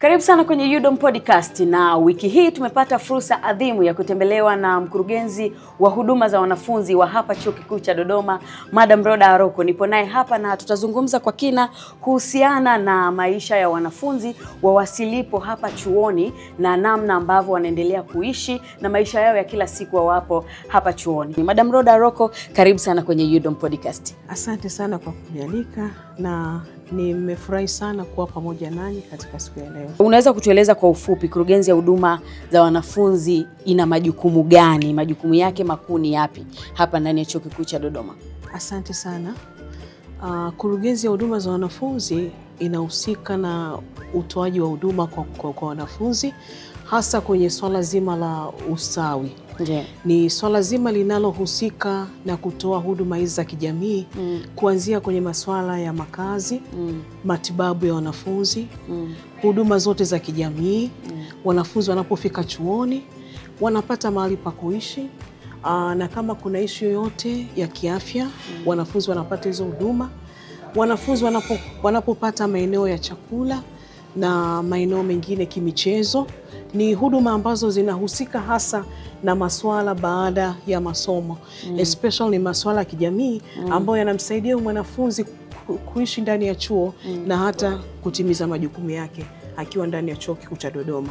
Karibu sana kwenye UDOM Podcast, na wiki hii tumepata fursa adhimu ya kutembelewa na mkurugenzi wa huduma za wanafunzi wa hapa Chuo Kikuu cha Dodoma, Madam Rhoda Aroko. Nipo naye hapa na tutazungumza kwa kina kuhusiana na maisha ya wanafunzi wawasilipo hapa chuoni na namna ambavyo wanaendelea kuishi na maisha yao ya kila siku wawapo hapa chuoni. Madam Rhoda Aroko, karibu sana kwenye UDOM Podcast. Asante sana kwa kunialika na nimefurahi sana kuwa pamoja nanyi katika siku ya leo. Unaweza kutueleza kwa ufupi kurugenzi ya huduma za wanafunzi ina majukumu gani? Majukumu yake makuu ni yapi hapa ndani ya Chuo Kikuu cha Dodoma? Asante sana. Kurugenzi ya huduma za wanafunzi inahusika na utoaji wa huduma kwa wanafunzi, hasa kwenye swala zima la ustawi. Yeah. Ni swala zima linalohusika na kutoa huduma hizi za kijamii, kuanzia kwenye masuala ya makazi, matibabu ya wanafunzi, huduma zote za kijamii. Wanafunzi wanapofika chuoni wanapata mahali pa kuishi, na kama kuna issue yoyote ya kiafya, wanafunzi wanapata hizo huduma. Wanafunzi wanapopata maeneo ya chakula na maeneo mengine kimichezo. Ni huduma ambazo zinahusika hasa na masuala baada ya masomo, especially masuala ya kijamii ambayo yanamsaidia mwanafunzi kuishi ndani ya chuo na hata kutimiza majukumu yake akiwa ndani ya Chuo Kikuu cha Dodoma.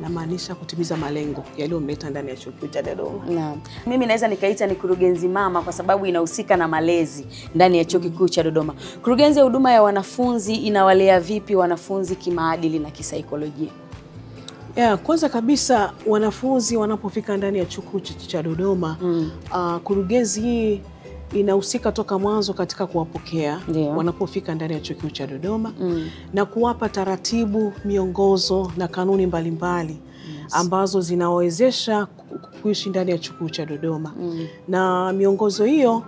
Na maanisha kutimiza malengo yaliyomleta ndani ya Chuo Kikuu cha Dodoma. Naam. Mimi naweza nikaita ni kurugenzi mama kwa sababu inahusika na malezi ndani ya Chuo Kikuu cha Dodoma. Kurugenzi ya huduma ya wanafunzi inawalea vipi wanafunzi kimaadili na kisaikolojia? Kwanza kabisa wanafunzi wanapofika ndani ya Chuo Kikuu cha Dodoma, kurugenzi hii inahusika toka mwanzo katika kuwapokea wanapofika ndani ya Chuo Kikuu cha Dodoma, na kuwapa taratibu, miongozo na kanuni mbalimbali ambazo zinawawezesha kuishi ndani ya Chuo Kikuu cha Dodoma. Na miongozo hiyo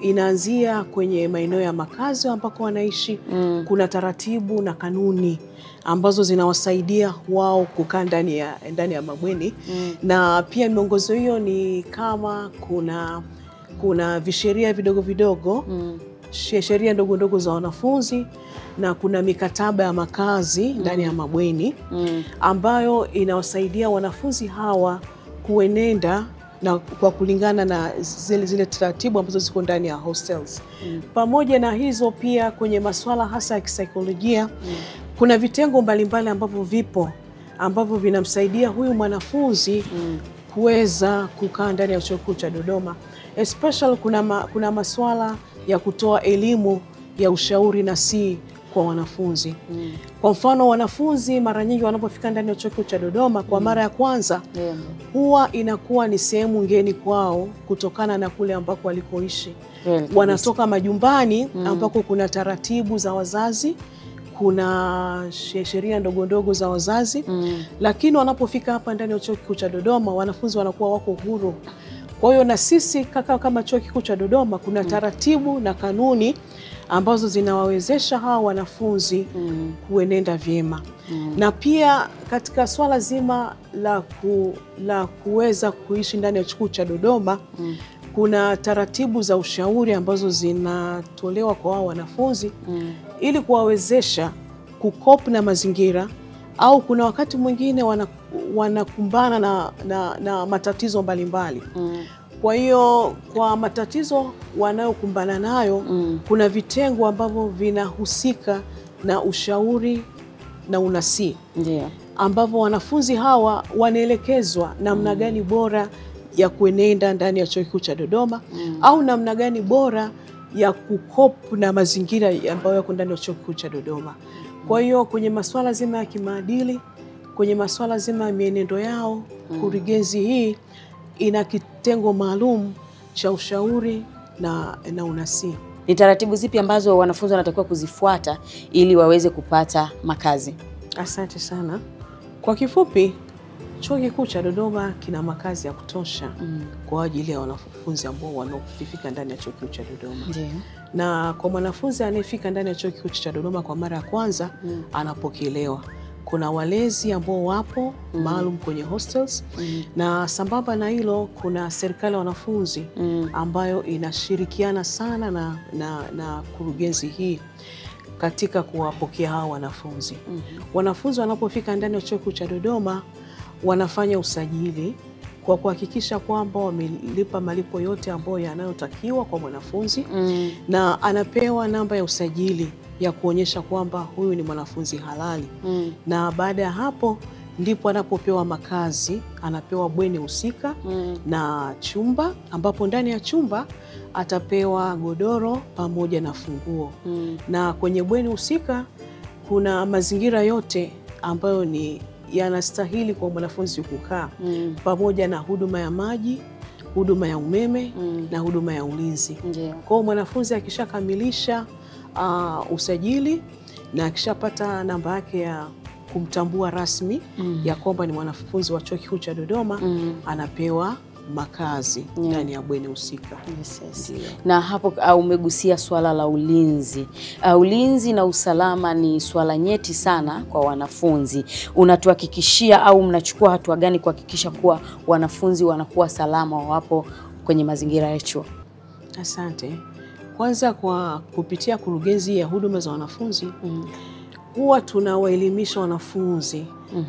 inaanzia kwenye maeneo ya makazi ambako wanaishi. Kuna taratibu na kanuni ambazo zinawasaidia wao kukaa ndani ya mabweni. Na pia miongozo hiyo ni kama kuna visheria vidogo vidogo, sheria ndogo ndogo za wanafunzi, na kuna mikataba ya makazi ndani ya mabweni ambayo inawasaidia wanafunzi hawa kuenenda na kwa kulingana na zile taratibu ambazo ziko ndani ya hostels. Pamoja na hizo, pia kwenye masuala hasa ya kisaikolojia, kuna vitengo mbalimbali ambavyo vinamsaidia huyu mwanafunzi kuweza kukaa ndani ya Chuo Kikuu cha Dodoma. Especially kuna masuala ya kutoa elimu ya ushauri nasihi kwa wanafunzi. Kwa mfano, wanafunzi mara nyingi wanapofika ndani ya Chuo Kikuu cha Dodoma kwa mara ya kwanza, huwa inakuwa ni sehemu ngeni kwao kutokana na kule ambako walikoishi. Wanatoka majumbani ambako kuna taratibu za wazazi, kuna sheria ndogo ndogo za wazazi, lakini wanapofika hapa ndani ya Chuo Kikuu cha Dodoma, wanafunzi wanakuwa wako huru. Kwa hiyo na sisi kama Chuo Kikuu cha Dodoma kuna taratibu na kanuni ambazo zinawawezesha hawa wanafunzi kuenenda vyema. Na pia katika swala zima la kuweza kuishi ndani ya Chuo Kikuu cha Dodoma, kuna taratibu za ushauri ambazo zinatolewa kwa hao wanafunzi ili kuwawezesha kukopa na mazingira, au kuna wakati mwingine wanakumbana na matatizo mbalimbali. Kwa hiyo kwa matatizo wanayokumbana nayo, kuna vitengo ambavyo vinahusika na ushauri na unasihi, ambavyo wanafunzi hawa wanaelekezwa namna gani bora ya kuenenda ndani ya Chuo Kikuu cha Dodoma, au namna gani bora ya kukopa na mazingira ambayo yako ndani ya Chuo Kikuu cha Dodoma. Kwa hiyo kwenye masuala zima ya kimaadili, kwenye masuala zima ya mienendo yao, kurugenzi hii ina kitengo maalum cha ushauri na unasihi. Ni taratibu zipi ambazo wanafunzi wanatakiwa kuzifuata ili waweze kupata makazi? Asante sana. Kwa kifupi, Chuo Kikuu cha Dodoma kina makazi ya kutosha kwa ajili ya wanafunzi ambao wanaofika ndani ya Chuo Kikuu cha Dodoma. Na kwa mwanafunzi anayefika ndani ya Chuo Kikuu cha Dodoma kwa mara ya kwanza, anapokelewa. kuna walezi ambao wapo maalum kwenye hostels, na sambamba na hilo kuna serikali ya wanafunzi ambayo inashirikiana sana na kurugenzi hii katika kuwapokea hawa wanafunzi. Wanafunzi wanapofika ndani ya Chuo Kikuu cha Dodoma wanafanya usajili kwa kuhakikisha kwamba wamelipa malipo yote ambayo yanayotakiwa kwa mwanafunzi, na anapewa namba ya usajili ya kuonyesha kwamba huyu ni mwanafunzi halali. Na baada ya hapo ndipo anapopewa makazi, anapewa bweni husika na chumba, ambapo ndani ya chumba atapewa godoro pamoja na funguo. Na kwenye bweni husika kuna mazingira yote ambayo ni yanastahili kwa mwanafunzi kukaa, pamoja na huduma ya maji, huduma ya umeme na huduma ya ulinzi. Kwa hiyo mwanafunzi akishakamilisha usajili na akishapata namba yake ya kumtambua rasmi ya kwamba ni mwanafunzi wa Chuo Kikuu cha Dodoma, anapewa makazi ndani ya bweni husika. Na hapo umegusia swala la ulinzi. Ulinzi na usalama ni swala nyeti sana kwa wanafunzi. Unatuhakikishia au mnachukua hatua gani kuhakikisha kuwa wanafunzi wanakuwa salama wapo kwenye mazingira ya chuo? Asante. Kwanza, kwa kupitia kurugenzi ya huduma za wanafunzi, huwa tunawaelimisha wanafunzi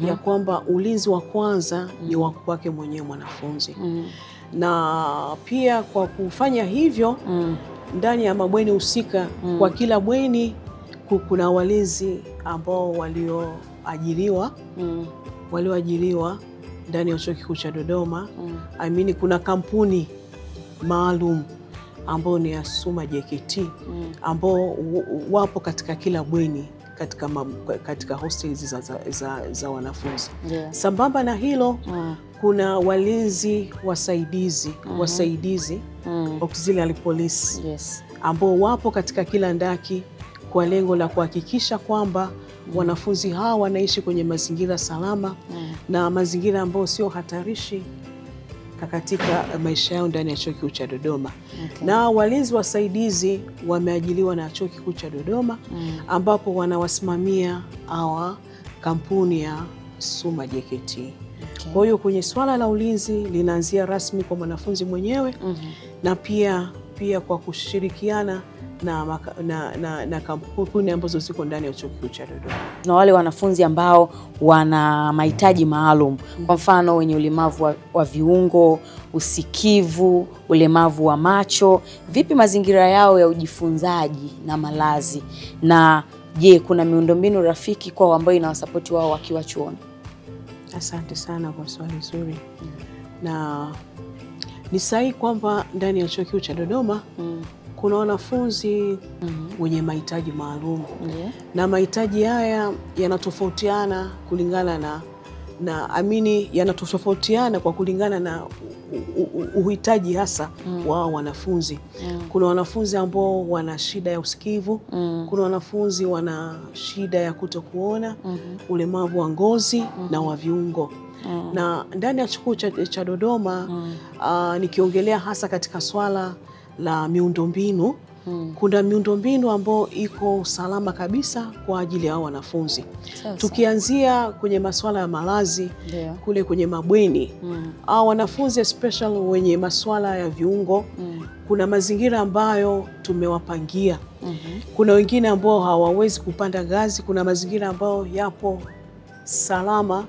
ya kwamba ulinzi wa kwanza ni wa kwake mwenyewe mwanafunzi. Na pia kwa kufanya hivyo ndani ya mabweni husika, kwa kila bweni kuna walinzi ambao walioajiriwa ndani ya Chuo Kikuu cha Dodoma. Kuna kampuni maalum ambao ni ya Suma JKT ambao wapo katika kila bweni katika hostels za wanafunzi. Sambamba na hilo kuna walinzi wasaidizi auxiliary police ambao wapo katika kila ndaki kwa lengo la kuhakikisha kwamba wanafunzi hawa wanaishi kwenye mazingira salama na mazingira ambayo sio hatarishi katika maisha yao ndani ya Chuo Kikuu cha Dodoma. Na walinzi wasaidizi wameajiliwa na Chuo Kikuu cha Dodoma ambapo wanawasimamia hawa kampuni ya Suma JKT. Kwa hiyo kwenye swala la ulinzi linaanzia rasmi kwa mwanafunzi mwenyewe na pia kwa kushirikiana na kampuni ambazo ziko ndani ya Chuo Kikuu cha Dodoma. Na wale wanafunzi ambao wana mahitaji maalum, kwa mfano wenye ulemavu wa viungo, usikivu, ulemavu wa macho, vipi mazingira yao ya ujifunzaji na malazi? Na je, kuna miundombinu rafiki kwa ambao inawasapoti wao wakiwa chuoni? Asante sana kwa swali zuri. Na ni sahihi kwamba ndani ya Chuo Kikuu cha Dodoma kuna wanafunzi wenye mahitaji maalum. Na mahitaji haya yanatofautiana kulingana yanatofautiana kwa kulingana na uhitaji hasa wa wanafunzi. Kuna wanafunzi ambao wana shida ya usikivu, kuna wanafunzi wana shida ya kutokuona, ulemavu wa ngozi na wa viungo. Na ndani ya Chuo cha Dodoma nikiongelea hasa katika swala la miundombinu, kuna miundombinu ambayo iko salama kabisa kwa ajili ya wanafunzi. Tukianzia kwenye masuala ya malazi, kule kwenye mabweni, wanafunzi especially wenye masuala ya viungo, kuna mazingira ambayo tumewapangia. Kuna wengine ambao hawawezi kupanda ngazi, kuna mazingira ambayo yapo salama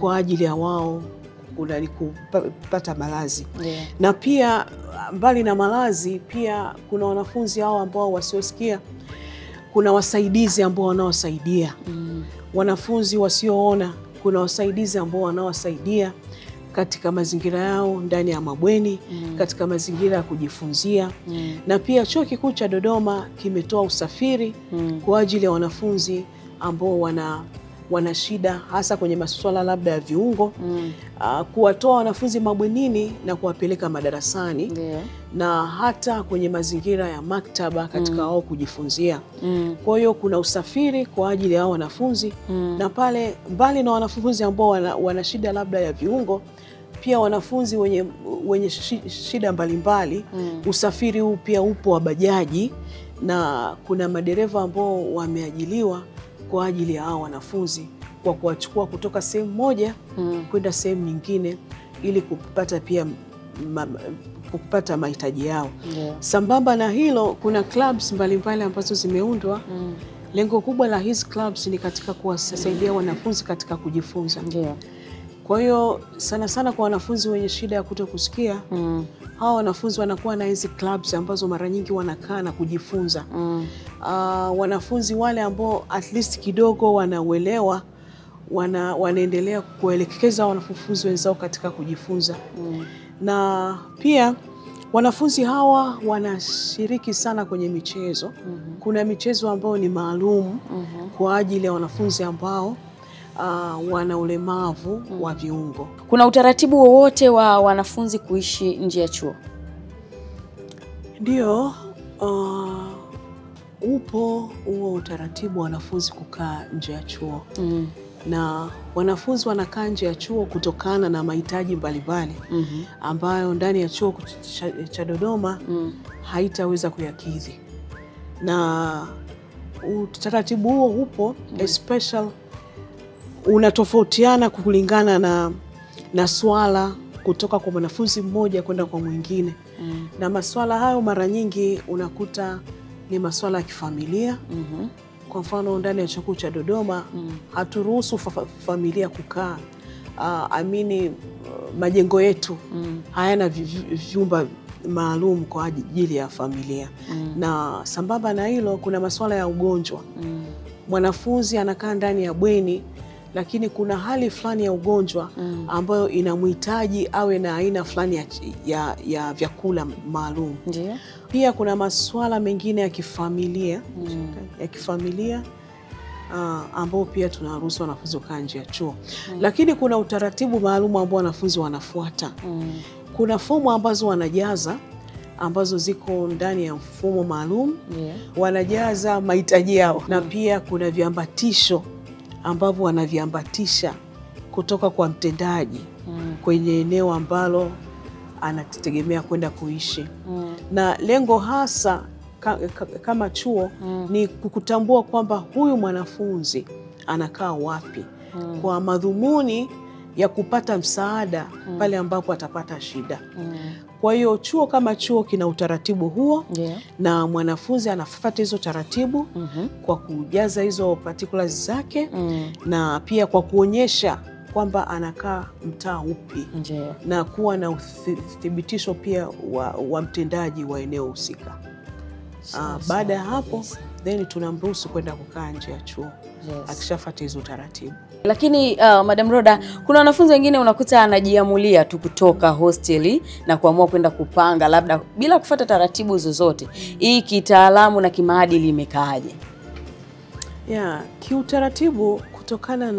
kwa ajili ya wao kupata malazi. Na pia mbali na malazi, pia kuna wanafunzi hao ambao wasiosikia, kuna wasaidizi ambao wanaosaidia. Wanafunzi wasioona, kuna wasaidizi ambao wanaosaidia katika mazingira yao ndani ya mabweni, katika mazingira ya kujifunzia. Na pia Chuo Kikuu cha Dodoma kimetoa usafiri kwa ajili ya wanafunzi ambao wana shida hasa kwenye masuala labda ya viungo, kuwatoa wanafunzi mabwenini na kuwapeleka madarasani, na hata kwenye mazingira ya maktaba katika wao kujifunzia. Kwa hiyo kuna usafiri kwa ajili ya wanafunzi, na pale mbali na wanafunzi ambao wana shida labda ya viungo, pia wanafunzi wenye shida mbalimbali, usafiri huu pia upo wa bajaji, na kuna madereva ambao wameajiliwa kwa ajili ya hao wanafunzi kwa kuwachukua kutoka sehemu moja kwenda sehemu nyingine ili kupata pia kupata mahitaji yao. Sambamba na hilo, kuna clubs mbalimbali ambazo zimeundwa. Lengo kubwa la hizi clubs ni katika kuwasaidia wanafunzi katika kujifunza. Kwa hiyo sana sana kwa wanafunzi wenye shida ya kutokusikia, hawa wanafunzi wanakuwa na hizi clubs ambazo mara nyingi wanakaa na kujifunza. Wanafunzi wale ambao at least kidogo wanauelewa, wanaendelea kuelekeza wanafunzi wenzao katika kujifunza. Na pia wanafunzi hawa wanashiriki sana kwenye michezo. Kuna michezo ambayo ni maalum kwa ajili ya wanafunzi ambao wana ulemavu wa viungo. Kuna utaratibu wowote wa wanafunzi kuishi nje ya chuo? Ndio, upo huo utaratibu wa wanafunzi kukaa nje ya chuo. Na wanafunzi wanakaa nje ya chuo kutokana na mahitaji mbalimbali ambayo ndani ya chuo cha Dodoma haitaweza kuyakidhi. Na utaratibu huo upo special, unatofautiana kulingana na swala kutoka kwa mwanafunzi mmoja kwenda kwa mwingine. Na maswala hayo mara nyingi unakuta ni maswala ya kifamilia. Kwa mfano ndani ya chuo kikuu cha Dodoma haturuhusu familia kukaa. Majengo yetu hayana vyumba maalum kwa ajili ya familia. Na sambamba na hilo, kuna maswala ya ugonjwa. Mwanafunzi anakaa ndani ya bweni, lakini kuna hali fulani ya ugonjwa ambayo inamhitaji awe na aina fulani ya vyakula maalum. Pia kuna masuala mengine ya kifamilia ambao pia tunaruhusu wanafunzi kukaa nje ya chuo. Lakini kuna utaratibu maalum ambao wanafunzi wanafuata. Kuna fomu ambazo wanajaza ambazo ziko ndani ya mfumo maalum. Wanajaza mahitaji yao. Na pia kuna viambatisho ambavyo wanaviambatisha kutoka kwa mtendaji kwenye eneo ambalo anategemea kwenda kuishi. Na lengo hasa kama chuo ni kukutambua kwamba huyu mwanafunzi anakaa wapi, kwa madhumuni ya kupata msaada pale ambapo atapata shida. Kwa hiyo chuo kama chuo kina utaratibu huo, na mwanafunzi anafuata hizo taratibu kwa kujaza hizo particulars zake, na pia kwa kuonyesha kwamba anakaa mtaa upi, na kuwa na uthibitisho pia wa mtendaji wa eneo husika. Baada ya hapo then tunamruhusu kwenda kukaa nje ya chuo akishafuata hizo taratibu. Lakini Madam Rhoda, kuna wanafunzi wengine unakuta anajiamulia tu kutoka hosteli na kuamua kwenda kupanga labda bila kufuata taratibu zozote. Hii kitaalamu na kimaadili imekaaje? Kiutaratibu kutokana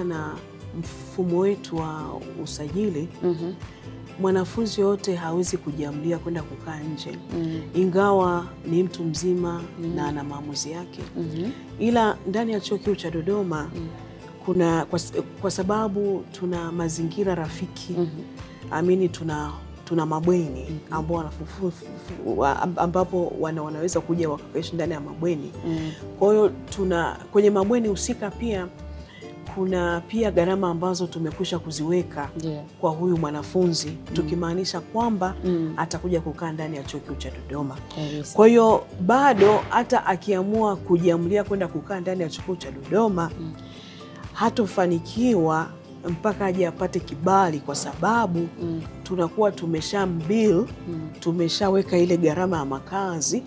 na mfumo wetu wa usajili, mwanafunzi yote hawezi kujiamulia kwenda kukaa nje. Ingawa ni mtu mzima na ana maamuzi yake. Ila ndani ya chuo kikuu cha Dodoma kuna kwa sababu tuna mazingira rafiki, tuna mabweni ambapo wanaweza kuja wakaishi ndani ya mabweni. Kwa hiyo kwenye mabweni husika pia kuna pia gharama ambazo tumekwisha kuziweka kwa huyu mwanafunzi, tukimaanisha kwamba atakuja kukaa ndani ya chuo kikuu cha Dodoma. Kwa hiyo bado hata akiamua kujiamulia kwenda kukaa ndani ya chuo kikuu cha Dodoma, hatofanikiwa mpaka aje apate kibali, kwa sababu tunakuwa tumeshaweka ile gharama ya makazi,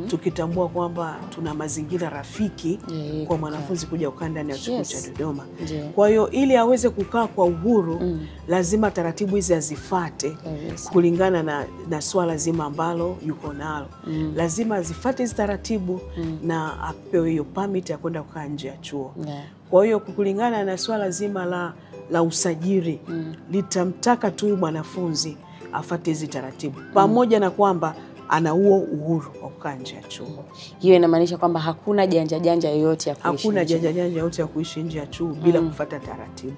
tukitambua kwamba tuna mazingira rafiki kwa mwanafunzi kuja kukaa ndani ya chuo cha Dodoma. Kwa hiyo ili aweze kukaa kwa uhuru, lazima taratibu hizi azifuate kulingana na swala zima ambalo yuko nalo. Lazima azifuate hizi taratibu na apewe hiyo permit ya kwenda kukaa nje ya chuo. Kwa hiyo kulingana na swala zima la usajili, litamtaka tu mwanafunzi afuate hizi taratibu, pamoja na kwamba ana huo uhuru wa kukaa nje ya chuo. Hiyo inamaanisha kwamba hakuna janja yoyote ya kuishi. Hakuna janja yoyote ya kuishi nje ya chuo bila kufuata taratibu.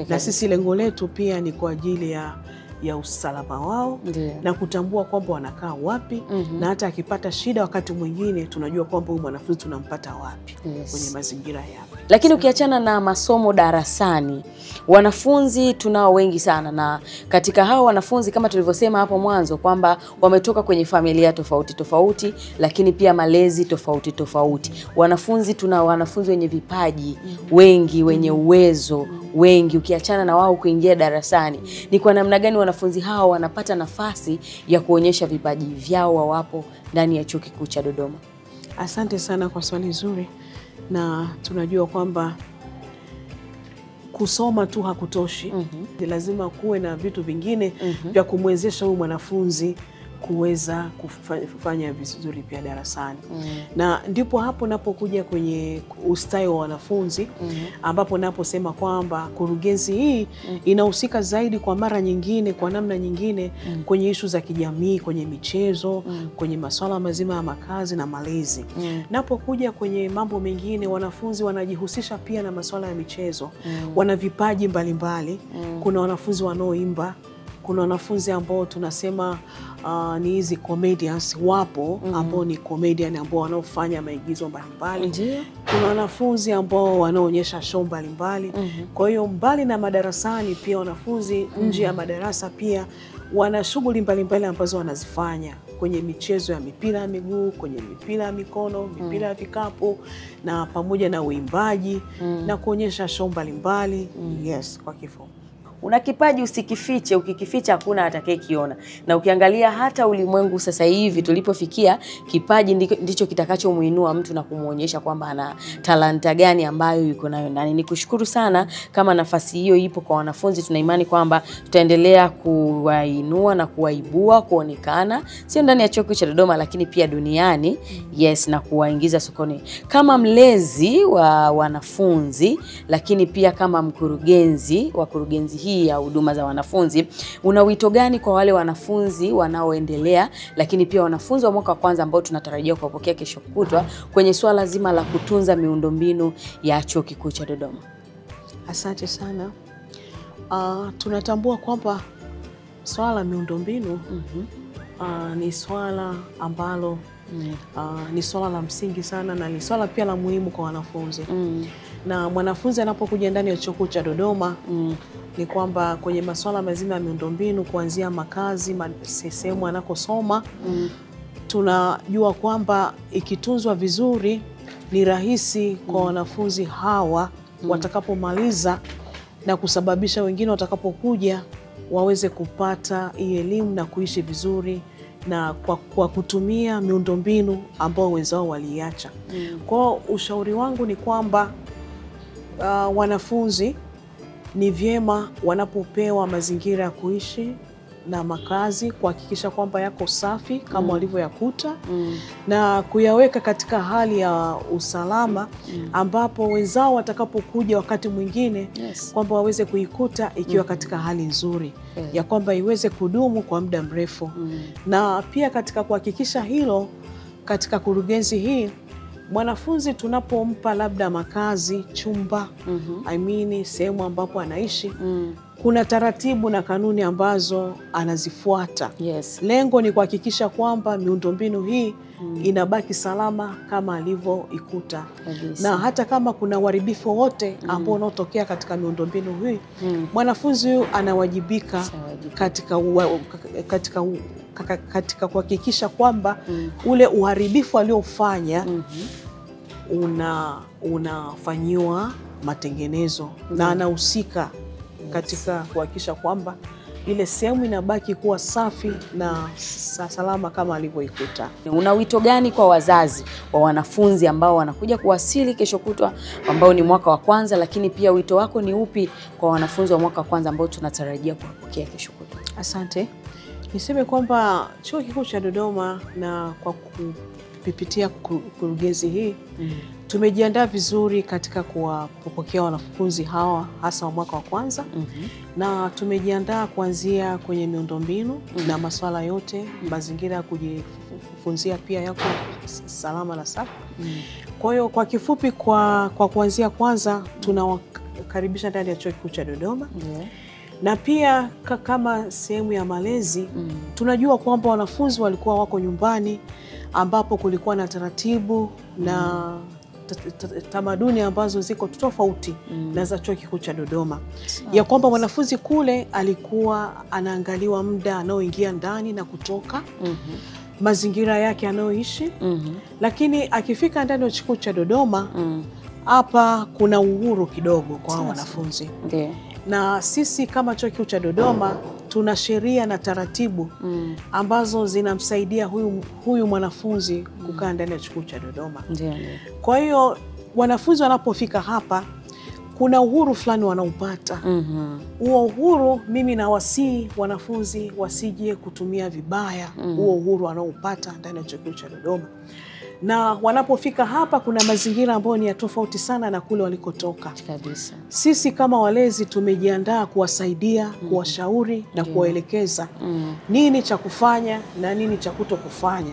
Na sisi lengo letu pia ni kwa ajili ya usalama wao, Ndiyo. na kutambua kwamba wanakaa wapi, na hata akipata shida wakati mwingine tunajua kwamba huyu mwanafunzi tunampata wapi, kwenye mazingira yapi. Lakini ukiachana na masomo darasani, wanafunzi tunao wengi sana, na katika hao wanafunzi kama tulivyosema hapo mwanzo kwamba wametoka kwenye familia tofauti tofauti, lakini pia malezi tofauti tofauti. Tunao wanafunzi wenye vipaji wengi, wenye uwezo wengi. Ukiachana na wao kuingia darasani, ni kwa namna gani wanafunzi hao wanapata nafasi ya kuonyesha vipaji vyao wawapo ndani ya Chuo Kikuu cha Dodoma? Asante sana kwa swali zuri. Na tunajua kwamba kusoma tu hakutoshi. Ni lazima kuwe na vitu vingine vya kumwezesha huyu mwanafunzi kuweza kufanya vizuri pia darasani. Na ndipo hapo napokuja kwenye ustawi wa wanafunzi, ambapo naposema kwamba kurugenzi hii inahusika zaidi kwa mara nyingine, kwa namna nyingine, kwenye ishu za kijamii, kwenye michezo, kwenye masuala mazima ya makazi na malezi. Napokuja kwenye mambo mengine, wanafunzi wanajihusisha pia na masuala ya michezo. Wana vipaji mbalimbali. Kuna wanafunzi wanaoimba, kuna wanafunzi ambao tunasema ni hizi comedians wapo, ambao ni comedian ambao wanaofanya maigizo mbalimbali. Kuna wanafunzi ambao wanaonyesha show mbalimbali. Kwa hiyo mbali na madarasani, pia wanafunzi nje ya madarasa pia wana shughuli mbalimbali ambazo wanazifanya kwenye michezo ya mipira ya miguu, kwenye mipira ya mikono, mipira ya vikapu, na pamoja na uimbaji na kuonyesha show mbalimbali. Yes, kwa kifupi. Una kipaji usikifiche, ukikificha hakuna atakayekiona. Na ukiangalia hata ulimwengu sasa hivi tulipofikia, kipaji ndicho kitakachomuinua mtu na kumuonyesha kwamba ana talanta gani ambayo yuko nayo ndani. Nikushukuru sana kama nafasi hiyo ipo kwa wanafunzi. Tuna imani kwamba tutaendelea kuwainua na kuwaibua kuonekana sio ndani ya Chuo Kikuu cha Dodoma lakini pia duniani. Yes, na kuwaingiza sokoni. Kama mlezi wa wanafunzi lakini pia kama mkurugenzi wa kurugenzi hii ya huduma za wanafunzi, una wito gani kwa wale wanafunzi wanaoendelea lakini pia wanafunzi wa mwaka wa kwanza ambao tunatarajia kuwapokea kesho kutwa kwenye swala zima la kutunza miundombinu ya Chuo Kikuu cha Dodoma? Asante sana. Tunatambua kwamba swala la miundombinu ni swala ambalo ni swala la msingi sana, na ni swala pia la muhimu kwa wanafunzi. Na mwanafunzi anapokuja ndani ya Chuo Kikuu cha Dodoma, ni kwamba kwenye masuala mazima ya miundombinu, kuanzia makazi, sehemu anakosoma, tunajua kwamba ikitunzwa vizuri ni rahisi kwa wanafunzi hawa watakapomaliza na kusababisha wengine watakapokuja waweze kupata hii elimu na kuishi vizuri na kwa kutumia miundombinu ambao wenzao waliacha. Kwa ushauri wangu ni kwamba wanafunzi ni vyema wanapopewa mazingira ya kuishi na makazi kuhakikisha kwamba yako safi kama walivyoyakuta, na kuyaweka katika hali ya usalama ambapo wenzao watakapokuja wakati mwingine kwamba waweze kuikuta ikiwa katika hali nzuri ya kwamba iweze kudumu kwa muda mrefu. Na pia katika kuhakikisha hilo, katika kurugenzi hii, mwanafunzi tunapompa labda makazi, chumba, sehemu ambapo anaishi, kuna taratibu na kanuni ambazo anazifuata. Lengo ni kuhakikisha kwamba miundombinu hii inabaki salama kama alivyoikuta. Na hata kama kuna uharibifu wote ambao unaotokea katika miundombinu hii, mwanafunzi huyu anawajibika katika kuhakikisha kwamba ule uharibifu aliofanya unafanyiwa matengenezo, na anahusika katika kuhakikisha kwamba ile sehemu inabaki kuwa safi na salama kama alivyoikuta. Una wito gani kwa wazazi wa wanafunzi ambao wanakuja kuwasili kesho kutwa, ambao ni mwaka wa kwanza, lakini pia wito wako ni upi kwa wanafunzi wa mwaka wa kwanza ambao tunatarajia kuwapokea kesho kutwa? Asante. Niseme kwamba Chuo Kikuu cha Dodoma na kwa kupitia kurugenzi hii tumejiandaa vizuri katika kuwapokea wanafunzi hawa hasa wa mwaka wa kwanza. Na tumejiandaa kuanzia kwenye miundombinu na masuala yote, mazingira ya kujifunzia pia yako salama na safi. Kwa hiyo kwa kifupi, kwa kuanzia kwanza tunawakaribisha ndani ya Chuo Kikuu cha Dodoma. Na pia kama sehemu ya malezi, tunajua kwamba wanafunzi walikuwa wako nyumbani ambapo kulikuwa na taratibu na tamaduni ambazo ziko tofauti na za Chuo Kikuu cha Dodoma. Ya kwamba wanafunzi kule alikuwa anaangaliwa muda anaoingia ndani na kutoka, mazingira yake anaoishi, lakini akifika ndani ya Chuo Kikuu cha Dodoma, hapa kuna uhuru kidogo kwa wanafunzi. Na sisi kama Chuo Kikuu cha Dodoma tuna sheria na taratibu ambazo zinamsaidia huyu mwanafunzi kukaa ndani ya Chuo Kikuu cha Dodoma. Kwa hiyo wanafunzi wanapofika hapa kuna uhuru fulani wanaupata. Huo uhuru mimi nawasihi wanafunzi wasije kutumia vibaya huo uhuru wanaupata ndani ya Chuo Kikuu cha Dodoma. Na wanapofika hapa kuna mazingira ambayo ni ya tofauti sana na kule walikotoka. Kabisa. Sisi kama walezi tumejiandaa kuwasaidia, kuwashauri na kuwaelekeza nini cha kufanya na nini cha kutokufanya.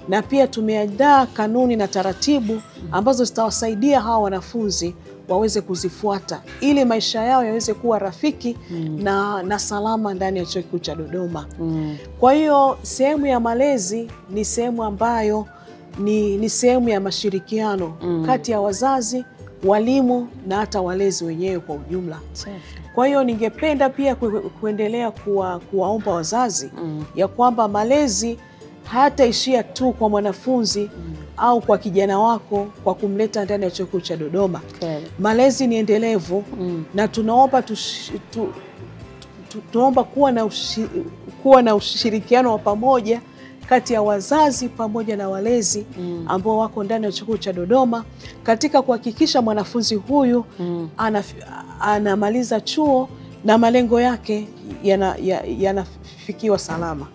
Na pia tumeandaa kanuni na taratibu ambazo zitawasaidia hawa wanafunzi waweze kuzifuata ili maisha yao yaweze kuwa rafiki na salama ndani ya Chuo Kikuu cha Dodoma. Kwa hiyo sehemu ya malezi ni sehemu ambayo ni sehemu ya mashirikiano kati ya wazazi, walimu na hata walezi wenyewe kwa ujumla. Kwa hiyo ningependa pia kuendelea kuwaomba wazazi ya kwamba malezi hataishia tu kwa mwanafunzi au kwa kijana wako kwa kumleta ndani ya Chuo Kikuu cha Dodoma. Malezi ni endelevu na tunaomba kuwa na ushirikiano wa pamoja kati ya wazazi pamoja na walezi ambao wako ndani ya Chuo Kikuu cha Dodoma katika kuhakikisha mwanafunzi huyu anamaliza chuo na malengo yake yanafikiwa salama.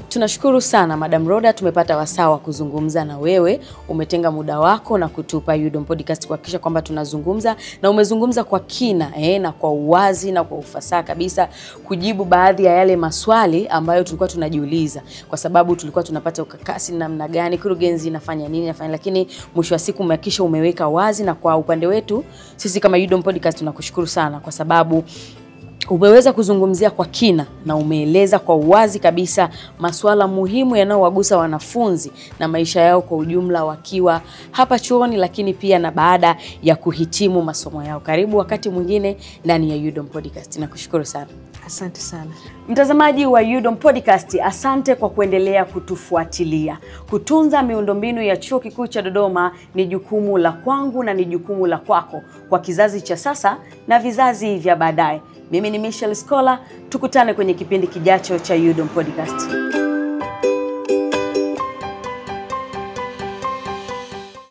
Tunashukuru sana Madam Rhoda, tumepata wasaa wa kuzungumza na wewe. Umetenga muda wako na kutupa UDOM Podcast kuhakikisha kwamba tunazungumza, na umezungumza kwa kina na kwa uwazi na kwa ufasaha kabisa kujibu baadhi ya yale maswali ambayo tulikuwa tunajiuliza, kwa sababu tulikuwa tunapata ukakasi namna gani kurugenzi inafanya nini, lakini mwisho wa siku umehakikisha umeweka wazi. Na kwa upande wetu sisi kama UDOM Podcast tunakushukuru sana kwa sababu umeweza kuzungumzia kwa kina na umeeleza kwa uwazi kabisa masuala muhimu yanayowagusa wanafunzi na maisha yao kwa ujumla wakiwa hapa chuoni, lakini pia na baada ya kuhitimu masomo yao. Karibu wakati mwingine ndani ya UDOM Podcast. Nakushukuru sana. Asante sana. Mtazamaji wa UDOM Podcast, asante kwa kuendelea kutufuatilia. Kutunza miundombinu ya Chuo Kikuu cha Dodoma ni jukumu la kwangu na ni jukumu la kwako kwa kizazi cha sasa na vizazi vya baadaye. Mimi ni Michelle Scholar, tukutane kwenye kipindi kijacho cha UDOM Podcast.